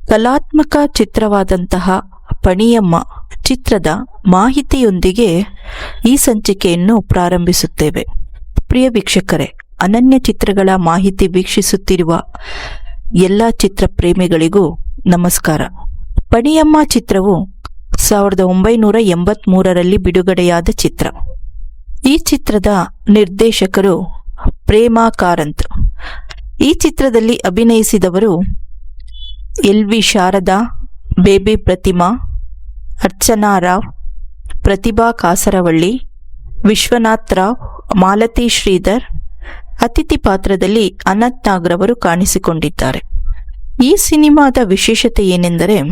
ಕಲಾತ್ಮಕ ಚಿತ್ರವಾದಂತಹ ಪಣಿಯಮ್ಮ ಚಿತ್ರದ ಮಾಹಿತಿಯೊಂದಿಗೆ ಈ ಸಂಚಿಕೆಯನ್ನು ಪ್ರಾರಂಭಿಸುತ್ತೇವೆ. ಪ್ರಿಯ ವೀಕ್ಷಕರೇ, ಅನನ್ಯ ಚಿತ್ರಗಳ ಮಾಹಿತಿ ವೀಕ್ಷಿಸುತ್ತಿರುವ ಎಲ್ಲ ಚಿತ್ರ ಪ್ರೇಮಿಗಳಿಗೂ ನಮಸ್ಕಾರ. ಪಣಿಯಮ್ಮ ಚಿತ್ರವು 1983ರಲ್ಲಿ ಬಿಡುಗಡೆಯಾದ ಚಿತ್ರ. ಈ ಚಿತ್ರದ ನಿರ್ದೇಶಕರು ಪ್ರೇಮಾ ಕಾರಂತ್. ಈ ಚಿತ್ರದಲ್ಲಿ ಅಭಿನಯಿಸಿದವರು ಎಲ್.ವಿ. ಶಾರದಾ, ಬೇಬಿ ಪ್ರತಿಮಾ, ಅರ್ಚನಾ ರಾವ್, ಪ್ರತಿಭಾ ಕಾಸರವಳ್ಳಿ, ವಿಶ್ವನಾಥ್ ರಾವ್, ಮಾಲತಿ ಶ್ರೀಧರ್. ಅತಿಥಿ ಪಾತ್ರದಲ್ಲಿ ಅನಂತ್ ನಾಗ್ರವರು ಕಾಣಿಸಿಕೊಂಡಿದ್ದಾರೆ. ಈ ಸಿನಿಮಾದ ವಿಶೇಷತೆ ಏನೆಂದರೆ,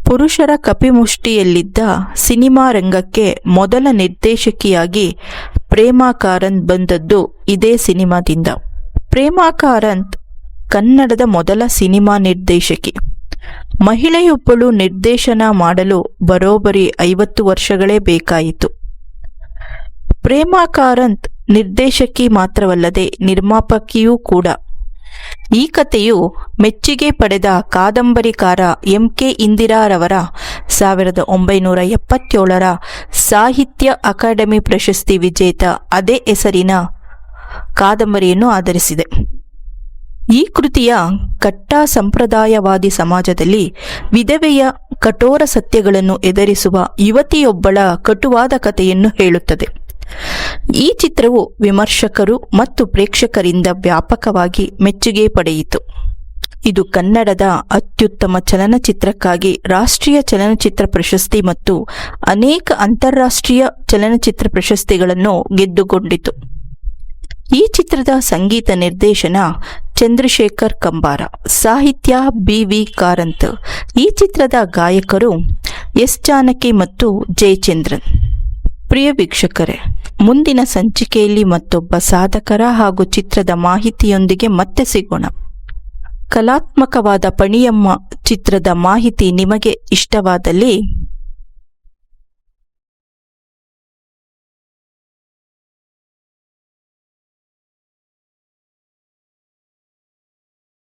ಪುರುಷರ ಕಪಿಮುಷ್ಟಿಯಲ್ಲಿದ್ದ ಸಿನಿಮಾ ರಂಗಕ್ಕೆ ಮೊದಲ ನಿರ್ದೇಶಕಿಯಾಗಿ ಪ್ರೇಮಾ ಕಾರಂತ್ ಬಂದದ್ದು ಇದೇ ಸಿನಿಮಾದಿಂದ. ಪ್ರೇಮಾ ಕಾರಂತ್ ಕನ್ನಡದ ಮೊದಲ ಸಿನಿಮಾ ನಿರ್ದೇಶಕಿ. ಮಹಿಳೆಯೊಬ್ಬಳು ನಿರ್ದೇಶನ ಮಾಡಲು ಬರೋಬ್ಬರಿ 50 ವರ್ಷಗಳೇ ಬೇಕಾಯಿತು. ಪ್ರೇಮಾ ಕಾರಂತ್ ನಿರ್ದೇಶಕಿ ಮಾತ್ರವಲ್ಲದೆ ನಿರ್ಮಾಪಕಿಯೂ ಕೂಡ. ಈ ಕಥೆಯು ಮೆಚ್ಚುಗೆ ಪಡೆದ ಕಾದಂಬರಿಕಾರ ಎಂ.ಕೆ. ಇಂದಿರಾರವರ 1977ರ ಸಾಹಿತ್ಯ ಅಕಾಡೆಮಿ ಪ್ರಶಸ್ತಿ ವಿಜೇತ ಅದೇ ಹೆಸರಿನ ಕಾದಂಬರಿಯನ್ನು ಆಧರಿಸಿದೆ. ಈ ಕೃತಿಯ ಕಟ್ಟಾ ಸಂಪ್ರದಾಯವಾದಿ ಸಮಾಜದಲ್ಲಿ ವಿಧವೆಯ ಕಠೋರ ಸತ್ಯಗಳನ್ನು ಎದುರಿಸುವ ಯುವತಿಯೊಬ್ಬಳ ಕಟುವಾದ ಕಥೆಯನ್ನು ಹೇಳುತ್ತದೆ. ಈ ಚಿತ್ರವು ವಿಮರ್ಶಕರು ಮತ್ತು ಪ್ರೇಕ್ಷಕರಿಂದ ವ್ಯಾಪಕವಾಗಿ ಮೆಚ್ಚುಗೆ ಪಡೆಯಿತು. ಇದು ಕನ್ನಡದ ಅತ್ಯುತ್ತಮ ಚಲನಚಿತ್ರಕ್ಕಾಗಿ ರಾಷ್ಟ್ರೀಯ ಚಲನಚಿತ್ರ ಪ್ರಶಸ್ತಿ ಮತ್ತು ಅನೇಕ ಅಂತಾರಾಷ್ಟ್ರೀಯ ಚಲನಚಿತ್ರ ಪ್ರಶಸ್ತಿಗಳನ್ನು ಗೆದ್ದುಕೊಂಡಿತು. ಈ ಚಿತ್ರದ ಸಂಗೀತ ನಿರ್ದೇಶನ ಚಂದ್ರಶೇಖರ್ ಕಂಬಾರ, ಸಾಹಿತ್ಯ ಬಿ.ವಿ. ಕಾರಂತ್. ಈ ಚಿತ್ರದ ಗಾಯಕರು ಎಸ್. ಜಾನಕಿ ಮತ್ತು ಜಯಚಂದ್ರನ್. ಪ್ರಿಯ ವೀಕ್ಷಕರೇ, ಮುಂದಿನ ಸಂಚಿಕೆಯಲ್ಲಿ ಮತ್ತೊಬ್ಬ ಸಾಧಕರ ಹಾಗೂ ಚಿತ್ರದ ಮಾಹಿತಿಯೊಂದಿಗೆ ಮತ್ತೆ ಸಿಗೋಣ. ಕಲಾತ್ಮಕವಾದ ಪಣಿಯಮ್ಮ ಚಿತ್ರದ ಮಾಹಿತಿ ನಿಮಗೆ ಇಷ್ಟವಾದಲ್ಲಿ